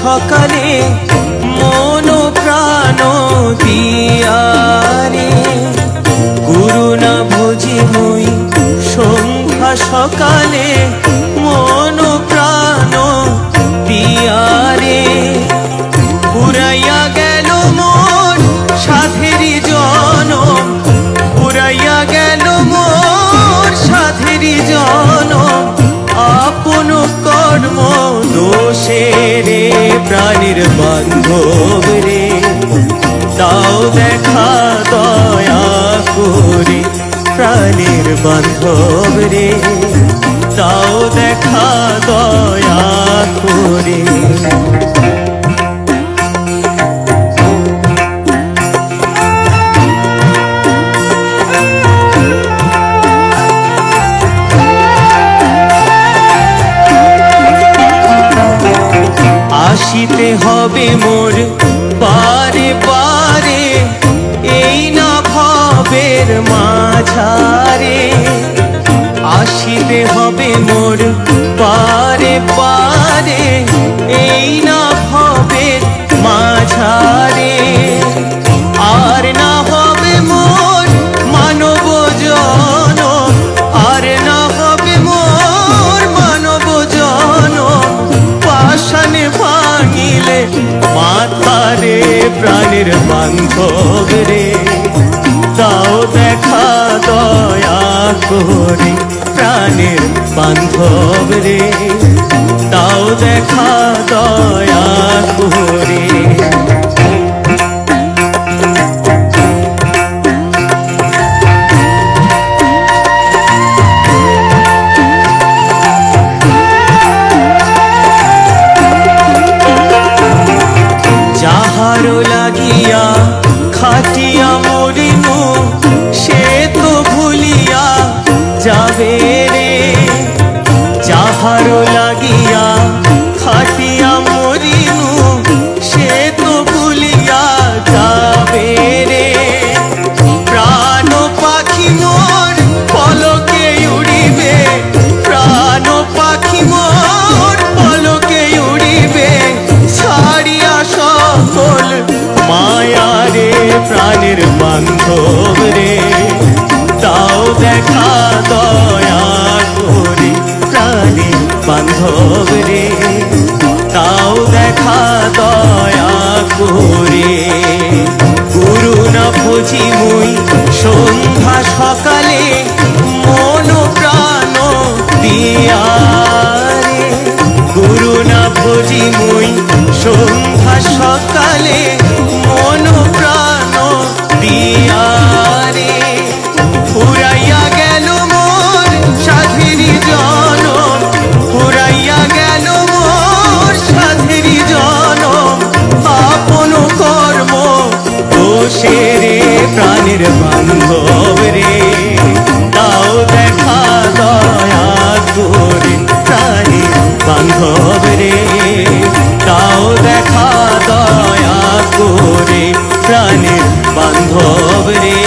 সকালে মন প্রাণ দিয়ারে গুরু না ভজি মুই সন্ধ্যা সকালে মন প্রাণ দিয়ারে পুরাইয়া গেল মোর সাধেরি জনম পুরাইয়া গেল মোর সাধেরি জনম আপন কর্ম দোষে রে প্রাণীর বান্ধব রে তাও দেখা দয়া করে প্রাণীর বান্ধব রে তাও দেখা দয়া করে আসিতে হবে মোর পারে পারে এই না ভবের মাঝারে আসিতে হবে মোর পারে পারে এই না ভবের মাঝারে আর না হবে মোর মানব জনম আর না হবে মোর মানব জনম পাষাণে ভাঙিলে মাথারে প্রাণীর বান্ধব রে তাও দেখা দয়া করে প্রাণীর বান্ধব রে তাও দেখা দয়া করে যাহারো লাগিয়া খাটিয়া মরিনু সে তো ভুলিয়া যাবে রে যাহারো লাগিয়া খাটিয়া মরিনু সে তো ভুলিয়া যাবে রে প্রাণ পাখি মোর পলকে উড়িবে প্রাণ পাখি মোর পলকে উড়িবে ছাড়িয়া সকল মায়া রে প্রাণীর বান্ধব রে তাও দেখা দয়া করে প্রাণীর বান্ধব রে তাও দেখা দয়া করে গুরু না ভজি মুই সন্ধ্যা সকালে মন প্রাণ দিয়ারে গুরু না ভজি মুই সন্ধ্যা সকালে মন প্রাণ দিয়ারে পুরাইয়া গেল মোর সাধেরি জনম পুরাইয়া গেল মোর সাধেরি জনম আপন কর্ম দোষে রে প্রাণীর বান্ধব রে তাও দেখা দয়া করে প্রাণীর বান্ধব রে তাও দেখা দয়া করে প্রাণীর বান্ধব রে।